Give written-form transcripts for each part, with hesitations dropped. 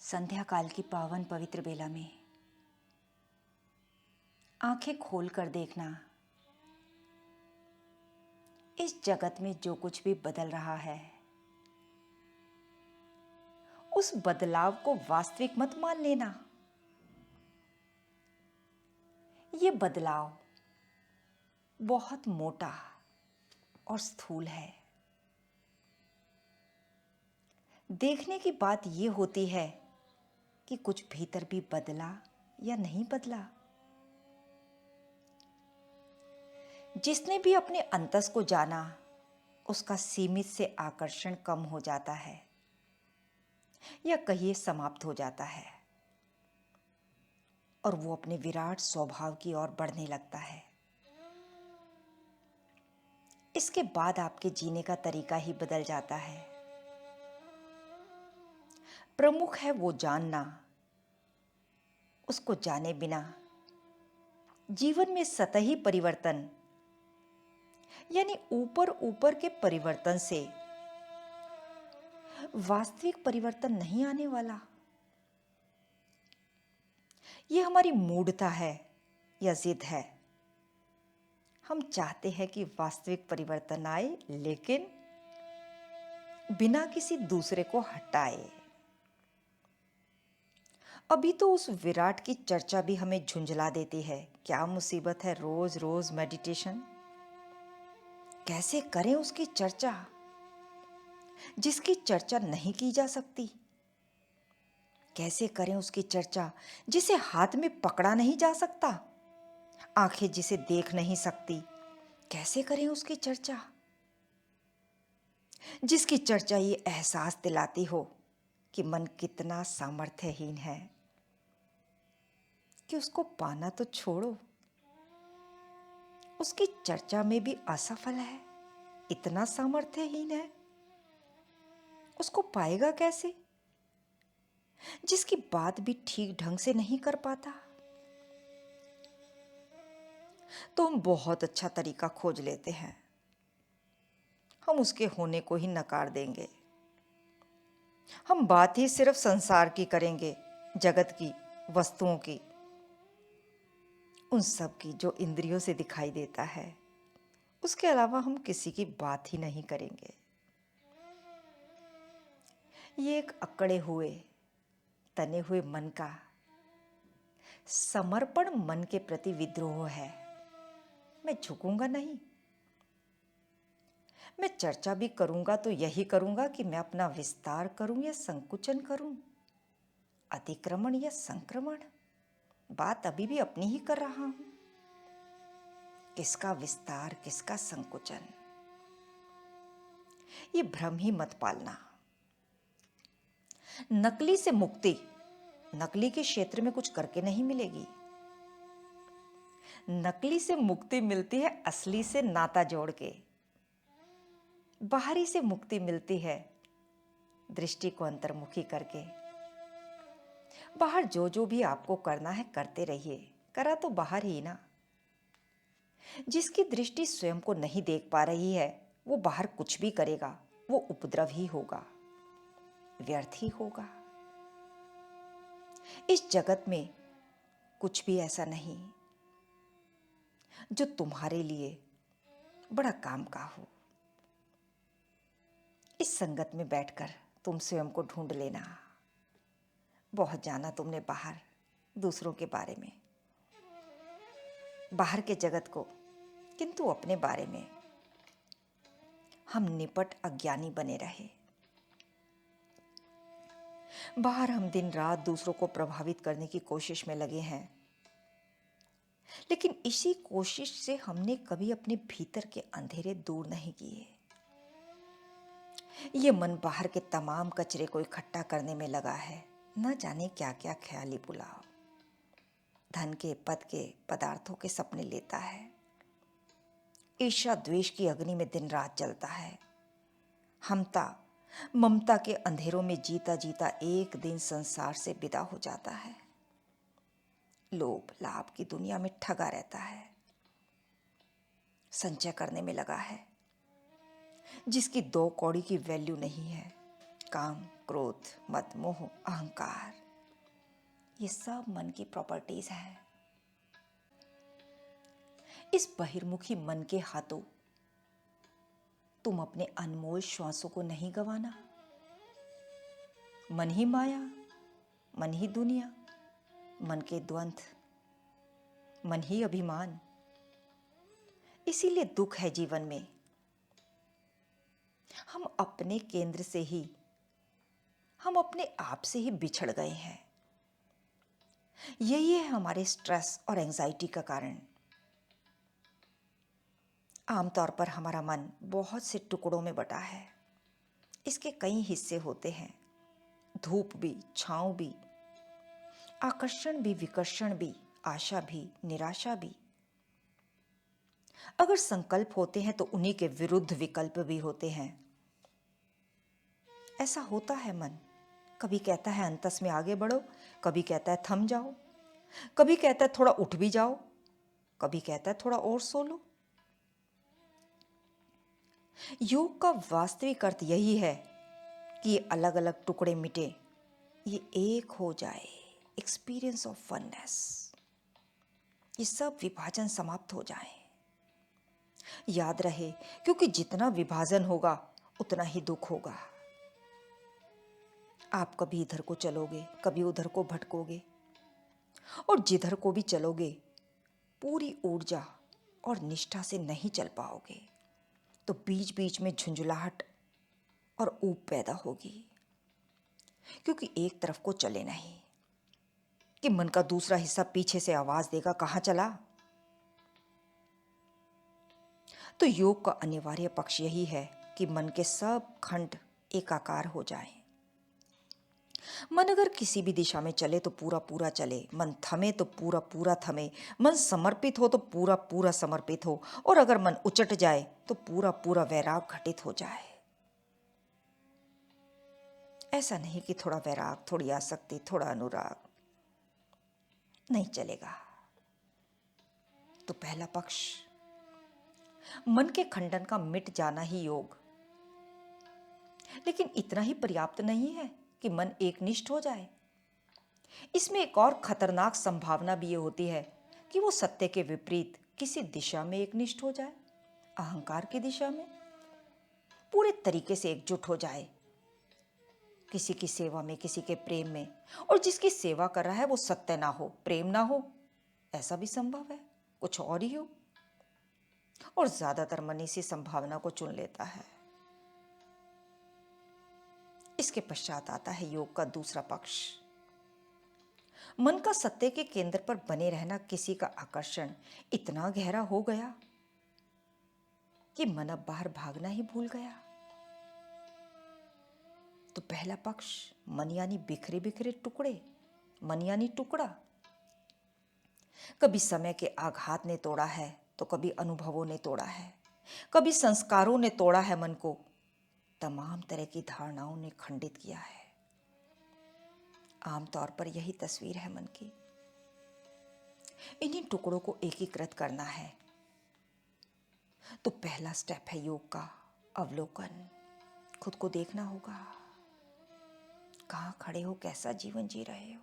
संध्या काल की पावन पवित्र बेला में आंखें खोलकर देखना, इस जगत में जो कुछ भी बदल रहा है उस बदलाव को वास्तविक मत मान लेना। ये बदलाव बहुत मोटा और स्थूल है। देखने की बात ये होती है कि कुछ भीतर भी बदला या नहीं बदला। जिसने भी अपने अंतस को जाना उसका सीमित से आकर्षण कम हो जाता है या कहिए समाप्त हो जाता है और वो अपने विराट स्वभाव की ओर बढ़ने लगता है। इसके बाद आपके जीने का तरीका ही बदल जाता है। प्रमुख है वो जानना, उसको जाने बिना जीवन में सतही परिवर्तन यानी ऊपर ऊपर के परिवर्तन से वास्तविक परिवर्तन नहीं आने वाला। ये हमारी मूढ़ता है या जिद है। हम चाहते हैं कि वास्तविक परिवर्तन आए, लेकिन बिना किसी दूसरे को हटाए। अभी तो उस विराट की चर्चा भी हमें झुंझला देती है। क्या मुसीबत है रोज रोज मेडिटेशन। कैसे करें उसकी चर्चा जिसकी चर्चा नहीं की जा सकती। कैसे करें उसकी चर्चा जिसे हाथ में पकड़ा नहीं जा सकता, आंखें जिसे देख नहीं सकती। कैसे करें उसकी चर्चा जिसकी चर्चा ये एहसास दिलाती हो कि मन कितना सामर्थ्यहीन है, कि उसको पाना तो छोड़ो, उसकी चर्चा में भी असफल है, इतना सामर्थ्यहीन है। उसको पाएगा कैसे जिसकी बात भी ठीक ढंग से नहीं कर पाता। तो हम बहुत अच्छा तरीका खोज लेते हैं। हम उसके होने को ही नकार देंगे। हम बात ही सिर्फ संसार की करेंगे, जगत की, वस्तुओं की, उन सब की जो इंद्रियों से दिखाई देता है। उसके अलावा हम किसी की बात ही नहीं करेंगे। ये एक अकड़े हुए, तने हुए मन का समर्पण मन के प्रति विद्रोह है। मैं झुकूंगा नहीं। मैं चर्चा भी करूंगा तो यही करूंगा कि मैं अपना विस्तार करूं या संकुचन करूं, अतिक्रमण या संक्रमण। बात अभी भी अपनी ही कर रहा हूं। किसका विस्तार, किसका संकुचन, ये भ्रम ही मत पालना। नकली से मुक्ति नकली के क्षेत्र में कुछ करके नहीं मिलेगी। नकली से मुक्ति मिलती है असली से नाता जोड़ के। बाहरी से मुक्ति मिलती है दृष्टि को अंतर्मुखी करके। बाहर जो जो भी आपको करना है करते रहिए, करा तो बाहर ही ना। जिसकी दृष्टि स्वयं को नहीं देख पा रही है वो बाहर कुछ भी करेगा, वो उपद्रव ही होगा, व्यर्थ ही होगा। इस जगत में कुछ भी ऐसा नहीं जो तुम्हारे लिए बड़ा काम का हो। इस संगत में बैठकर तुम स्वयं को ढूंढ लेना। बहुत जाना तुमने बाहर दूसरों के बारे में, बाहर के जगत को, किंतु अपने बारे में हम निपट अज्ञानी बने रहे। बाहर हम दिन रात दूसरों को प्रभावित करने की कोशिश में लगे हैं, लेकिन इसी कोशिश से हमने कभी अपने भीतर के अंधेरे दूर नहीं किए। ये मन बाहर के तमाम कचरे को इकट्ठा करने में लगा है। न जाने क्या क्या ख्याली पुलाव, धन के, पद के, पदार्थों के सपने लेता है। ईर्ष्या द्वेष की अग्नि में दिन रात जलता है। हमता ममता के अंधेरों में जीता जीता एक दिन संसार से विदा हो जाता है। लोभ लाभ की दुनिया में ठगा रहता है। संचय करने में लगा है जिसकी दो कौड़ी की वैल्यू नहीं है। काम, क्रोध, मद, मोह, अहंकार, ये सब मन की प्रॉपर्टीज हैं। इस बहिर्मुखी मन के हाथों तुम अपने अनमोल श्वासों को नहीं गंवाना। मन ही माया, मन ही दुनिया, मन के द्वंद्व, मन ही अभिमान। इसीलिए दुख है जीवन में। हम अपने केंद्र से ही, हम अपने आप से ही बिछड़ गए हैं। यही है हमारे स्ट्रेस और एंजाइटी का कारण। आमतौर पर हमारा मन बहुत से टुकड़ों में बटा है। इसके कई हिस्से होते हैं, धूप भी, छांव भी, आकर्षण भी, विकर्षण भी, आशा भी, निराशा भी। अगर संकल्प होते हैं तो उन्हीं के विरुद्ध विकल्प भी होते हैं। ऐसा होता है मन। कभी कहता है अंतस में आगे बढ़ो, कभी कहता है थम जाओ, कभी कहता है थोड़ा उठ भी जाओ, कभी कहता है थोड़ा और सो लो। योग का वास्तविक अर्थ यही है कि ये अलग अलग टुकड़े मिटे, ये एक हो जाए। एक्सपीरियंस ऑफ वननेस, ये सब विभाजन समाप्त हो जाए। याद रहे, क्योंकि जितना विभाजन होगा उतना ही दुख होगा। आप कभी इधर को चलोगे, कभी उधर को भटकोगे, और जिधर को भी चलोगे पूरी ऊर्जा और निष्ठा से नहीं चल पाओगे, तो बीच बीच में झुंझुलाहट और ऊब पैदा होगी। क्योंकि एक तरफ को चले नहीं कि मन का दूसरा हिस्सा पीछे से आवाज देगा, कहाँ चला। तो योग का अनिवार्य पक्ष यही है कि मन के सब खंड एकाकार हो जाएं। मन अगर किसी भी दिशा में चले तो पूरा पूरा चले, मन थमे तो पूरा पूरा थमे, मन समर्पित हो तो पूरा पूरा समर्पित हो, और अगर मन उचट जाए तो पूरा पूरा वैराग घटित हो जाए। ऐसा नहीं कि थोड़ा वैराग, थोड़ी आसक्ति, थोड़ा अनुराग, नहीं चलेगा। तो पहला पक्ष, मन के खंडन का मिट जाना ही योग। लेकिन इतना ही पर्याप्त नहीं है कि मन एकनिष्ठ हो जाए। इसमें एक और खतरनाक संभावना भी ये होती है कि वो सत्य के विपरीत किसी दिशा में एकनिष्ठ हो जाए, अहंकार की दिशा में, पूरे तरीके से एकजुट हो जाए किसी की सेवा में, किसी के प्रेम में, और जिसकी सेवा कर रहा है वो सत्य ना हो, प्रेम ना हो। ऐसा भी संभव है, कुछ और ही हो। और ज्यादातर मन इसी संभावना को चुन लेता है। इसके पश्चात आता है योग का दूसरा पक्ष। मन का सत्य के केंद्र पर बने रहना किसी का आकर्षण इतना गहरा हो गया कि मन अब बाहर भागना ही भूल गया। तो पहला पक्ष, मन यानी बिखरे बिखरे टुकड़े, मन यानी टुकड़ा। कभी समय के आघात ने तोड़ा है तो कभी अनुभवों ने तोड़ा है, कभी संस्कारों ने तोड़ा है मन को, तमाम तरह की धारणाओं ने खंडित किया है। आमतौर पर यही तस्वीर है मन की। इन्हीं टुकड़ों को एकीकृत करना है। तो पहला स्टेप है योग का अवलोकन। खुद को देखना होगा, कहाँ खड़े हो, कैसा जीवन जी रहे हो।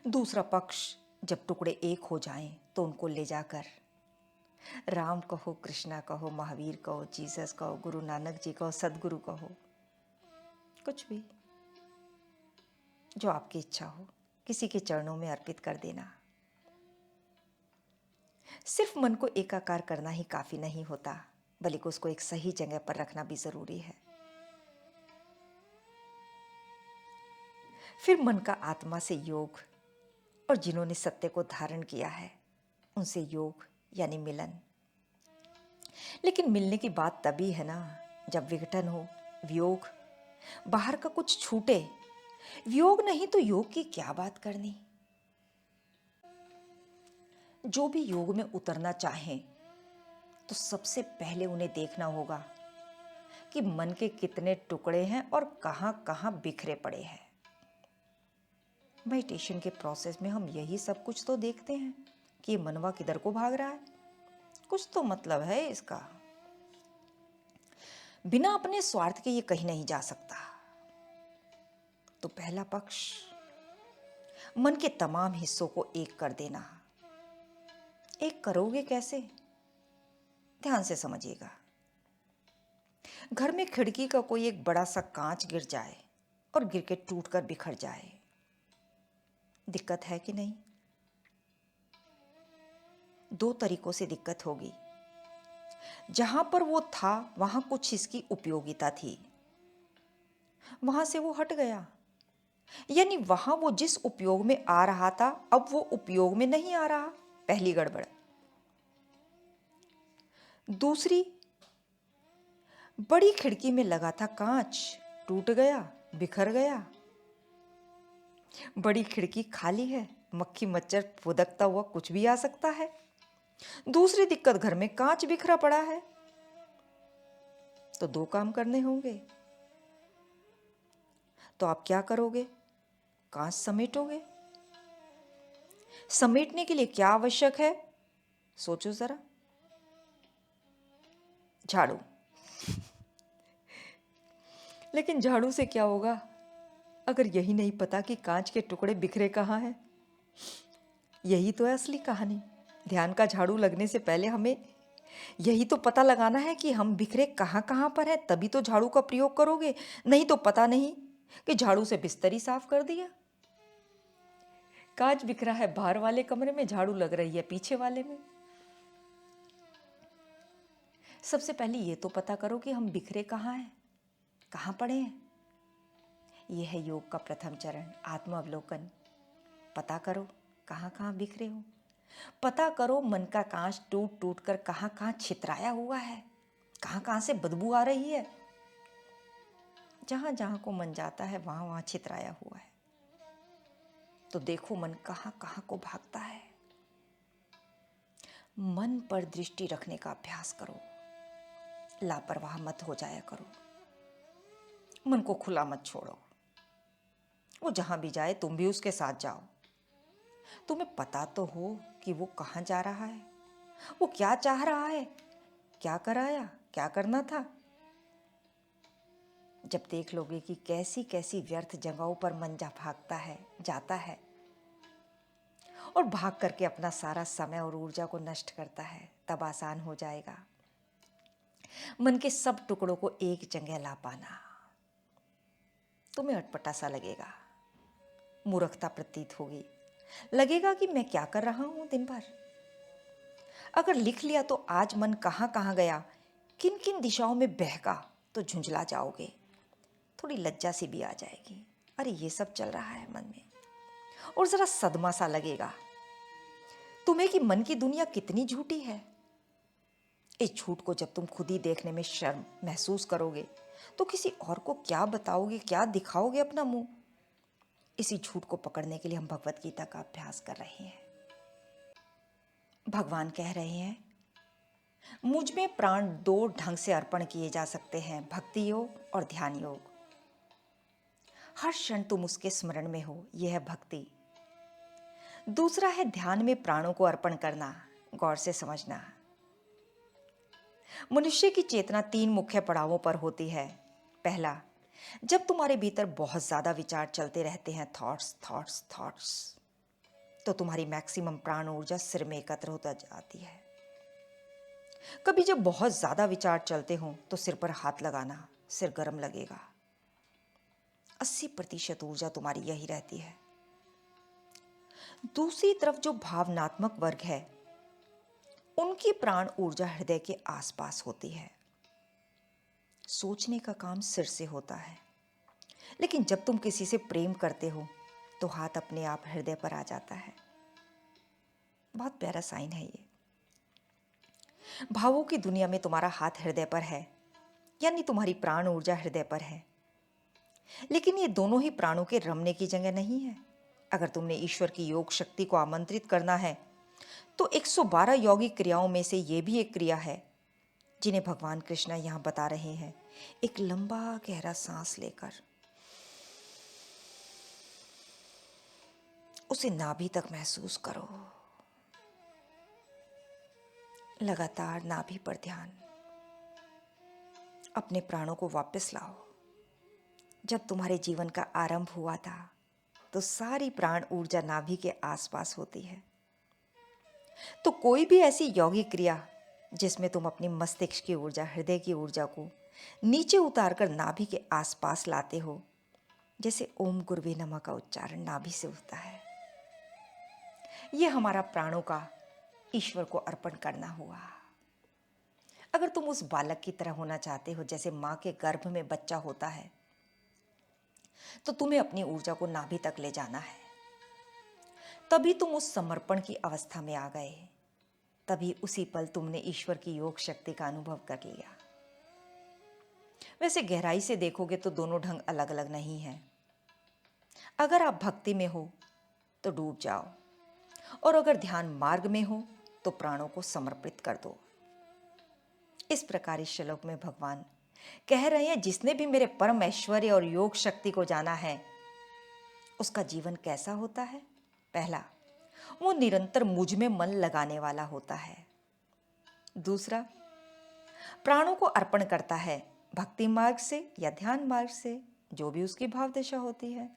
दूसरा पक्ष, जब टुकड़े एक हो जाएं तो उनको ले जाकर राम कहो, कृष्णा कहो, महावीर कहो, जीसस कहो, गुरु नानक जी कहो, सदगुरु कहो, कुछ भी जो आपकी इच्छा हो, किसी के चरणों में अर्पित कर देना। सिर्फ मन को एकाकार करना ही काफी नहीं होता, बल्कि उसको एक सही जगह पर रखना भी जरूरी है। फिर मन का आत्मा से योग, और जिन्होंने सत्य को धारण किया है उनसे योग यानी मिलन। लेकिन मिलने की बात तभी है ना जब विघटन हो, वियोग, बाहर का कुछ छूटे। वियोग नहीं तो योग की क्या बात करनी। जो भी योग में उतरना चाहें तो सबसे पहले उन्हें देखना होगा कि मन के कितने टुकड़े हैं और कहां कहां बिखरे पड़े हैं। मेडिटेशन के प्रोसेस में हम यही सब कुछ तो देखते हैं कि ये मनवा किधर को भाग रहा है, कुछ तो मतलब है इसका। बिना अपने स्वार्थ के ये कहीं नहीं जा सकता। तो पहला पक्ष, मन के तमाम हिस्सों को एक कर देना। एक करोगे कैसे? ध्यान से समझिएगा। घर में खिड़की का कोई एक बड़ा सा कांच गिर जाए और गिर के टूटकर बिखर जाए, दिक्कत है कि नहीं? दो तरीकों से दिक्कत होगी। जहां पर वो था वहां कुछ इसकी उपयोगिता थी, वहां से वो हट गया, यानी वहां वो जिस उपयोग में आ रहा था अब वो उपयोग में नहीं आ रहा, पहली गड़बड़। दूसरी, बड़ी खिड़की में लगा था कांच, टूट गया, बिखर गया। बड़ी खिड़की खाली है, मक्खी मच्छर फुदकता हुआ कुछ भी आ सकता है। दूसरी दिक्कत, घर में कांच बिखरा पड़ा है। तो दो काम करने होंगे। तो आप क्या करोगे? कांच समेटोगे। समेटने के लिए क्या आवश्यक है? सोचो जरा। झाड़ू। लेकिन झाड़ू से क्या होगा अगर यही नहीं पता कि कांच के टुकड़े बिखरे कहाँ हैं? यही तो है असली कहानी। ध्यान का झाड़ू लगने से पहले हमें यही तो पता लगाना है कि हम बिखरे कहाँ कहाँ पर है, तभी तो झाड़ू का प्रयोग करोगे। नहीं तो पता नहीं कि झाड़ू से बिस्तर ही साफ कर दिया। कांच बिखरा है बाहर वाले कमरे में, झाड़ू लग रही है पीछे वाले में। सबसे पहले ये तो पता करो कि हम बिखरे कहाँ हैं, कहाँ पड़े हैं। यह है योग का प्रथम चरण, आत्म अवलोकन। पता करो कहाँ कहाँ बिखरे हो। पता करो मन का कांच टूट टूट कर कहाँ कहाँ छितराया हुआ है, कहाँ कहाँ से बदबू आ रही है। जहां जहां को मन जाता है वहां वहां छितराया हुआ है। तो देखो मन कहाँ कहाँ को भागता है। मन पर दृष्टि रखने का अभ्यास करो, लापरवाह मत हो जाया करो। मन को खुला मत छोड़ो, वो जहां भी जाए तुम भी उसके साथ जाओ। तुम्हें पता तो हो कि वो कहाँ जा रहा है, वो क्या चाह रहा है, क्या कराया, क्या करना था। जब देख लोगे कि कैसी कैसी व्यर्थ जगहों पर मन जा भागता है, जाता है और भाग करके अपना सारा समय और ऊर्जा को नष्ट करता है, तब आसान हो जाएगा मन के सब टुकड़ों को एक जगह ला पाना। तुम्हें अटपटा सा लगेगा, मूर्खता प्रतीत होगी, लगेगा कि मैं क्या कर रहा हूं दिन भर। अगर लिख लिया तो आज मन कहाँ कहाँ गया, किन किन दिशाओं में बहका, तो झुंझला जाओगे। थोड़ी लज्जा सी भी आ जाएगी, अरे ये सब चल रहा है मन में। और जरा सदमा सा लगेगा तुम्हें कि मन की दुनिया कितनी झूठी है। इस झूठ को जब तुम खुद ही देखने में शर्म महसूस करोगे तो किसी और को क्या बताओगे, क्या दिखाओगे अपना मुंह। इसी झूठ को पकड़ने के लिए हम भगवत गीता का अभ्यास कर रहे हैं। भगवान कह रहे हैं, मुझ में प्राण दो ढंग से अर्पण किए जा सकते हैं, भक्ति योग और ध्यान योग। हर क्षण तुम उसके स्मरण में हो, यह है भक्ति। दूसरा है ध्यान में प्राणों को अर्पण करना। गौर से समझना, मनुष्य की चेतना तीन मुख्य पड़ावों पर होती है। पहला, जब तुम्हारे भीतर बहुत ज्यादा विचार चलते रहते हैं, थॉट्स थॉट्स थॉट्स, तो तुम्हारी मैक्सिमम प्राण ऊर्जा सिर में एकत्र होता जाती है। कभी जब बहुत ज्यादा विचार चलते हों तो सिर पर हाथ लगाना, सिर गर्म लगेगा। 80% ऊर्जा तुम्हारी यही रहती है। दूसरी तरफ जो भावनात्मक वर्ग है, उनकी प्राण ऊर्जा हृदय के आसपास होती है। सोचने का काम सिर से होता है, लेकिन जब तुम किसी से प्रेम करते हो तो हाथ अपने आप हृदय पर आ जाता है। बहुत प्यारा साइन है ये। भावों की दुनिया में तुम्हारा हाथ हृदय पर है, यानी तुम्हारी प्राण ऊर्जा हृदय पर है। लेकिन ये दोनों ही प्राणों के रमने की जगह नहीं है। अगर तुमने ईश्वर की योग शक्ति को आमंत्रित करना है तो 112 यौगिक क्रियाओं में से ये भी एक क्रिया है जिन्हें भगवान कृष्ण यहां बता रहे हैं। एक लंबा गहरा सांस लेकर उसे नाभि तक महसूस करो। लगातार नाभि पर ध्यान। अपने प्राणों को वापस लाओ। जब तुम्हारे जीवन का आरंभ हुआ था तो सारी प्राण ऊर्जा नाभि के आसपास होती है। तो कोई भी ऐसी यौगिक क्रिया जिसमें तुम अपनी मस्तिष्क की ऊर्जा, हृदय की ऊर्जा को नीचे उतारकर नाभि के आसपास लाते हो, जैसे ओम गुरुवे नमः का उच्चारण नाभि से होता है, यह हमारा प्राणों का ईश्वर को अर्पण करना हुआ। अगर तुम उस बालक की तरह होना चाहते हो जैसे माँ के गर्भ में बच्चा होता है, तो तुम्हें अपनी ऊर्जा को नाभि तक ले जाना है। तभी तुम उस समर्पण की अवस्था में आ गए। तभी उसी पल तुमने ईश्वर की योग शक्ति का अनुभव कर लिया। वैसे गहराई से देखोगे तो दोनों ढंग अलग अलग नहीं हैं। अगर आप भक्ति में हो तो डूब जाओ, और अगर ध्यान मार्ग में हो तो प्राणों को समर्पित कर दो। इस प्रकार इस श्लोक में भगवान कह रहे हैं, जिसने भी मेरे परम ऐश्वर्य और योग शक्ति को जाना है उसका जीवन कैसा होता है। पहला, वो निरंतर मुझ में मन लगाने वाला होता है। दूसरा, प्राणों को अर्पण करता है भक्ति मार्ग से या ध्यान मार्ग से, जो भी उसकी भाव दशा होती है।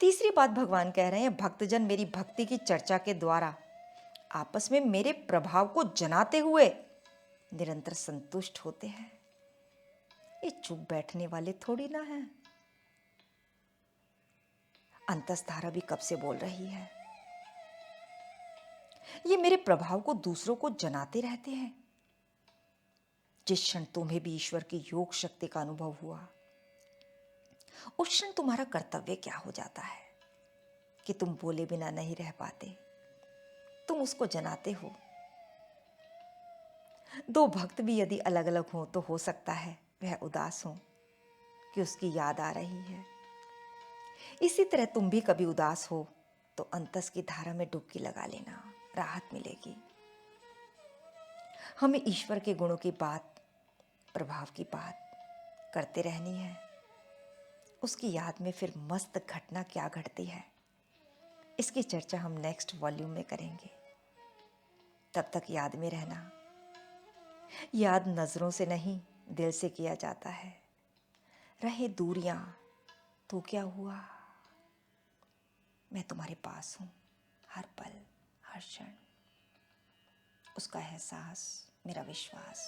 तीसरी बात भगवान कह रहे हैं, भक्तजन मेरी भक्ति की चर्चा के द्वारा आपस में मेरे प्रभाव को जनाते हुए निरंतर संतुष्ट होते हैं। ये चुप बैठने वाले थोड़ी ना हैं। अंतस्धारा भी कब से बोल रही है। ये मेरे प्रभाव को दूसरों को जनाते रहते हैं। जिस क्षण तुम्हें भी ईश्वर की योग शक्ति का अनुभव हुआ, उस क्षण तुम्हारा कर्तव्य क्या हो जाता है कि तुम बोले बिना नहीं रह पाते, तुम उसको जनाते हो। दो भक्त भी यदि अलग अलग हो तो हो सकता है वह उदास हो कि उसकी याद आ रही है। इसी तरह तुम भी कभी उदास हो तो अंतस की धारा में डुबकी लगा लेना, राहत मिलेगी। हमें ईश्वर के गुणों की बात, प्रभाव की बात करते रहनी है। उसकी याद में फिर मस्त घटना क्या घटती है, इसकी चर्चा हम नेक्स्ट वॉल्यूम में करेंगे। तब तक याद में रहना। याद नजरों से नहीं, दिल से किया जाता है। रहे दूरियां तो क्या हुआ, मैं तुम्हारे पास हूं हर पल हर क्षण। उसका एहसास, मेरा विश्वास।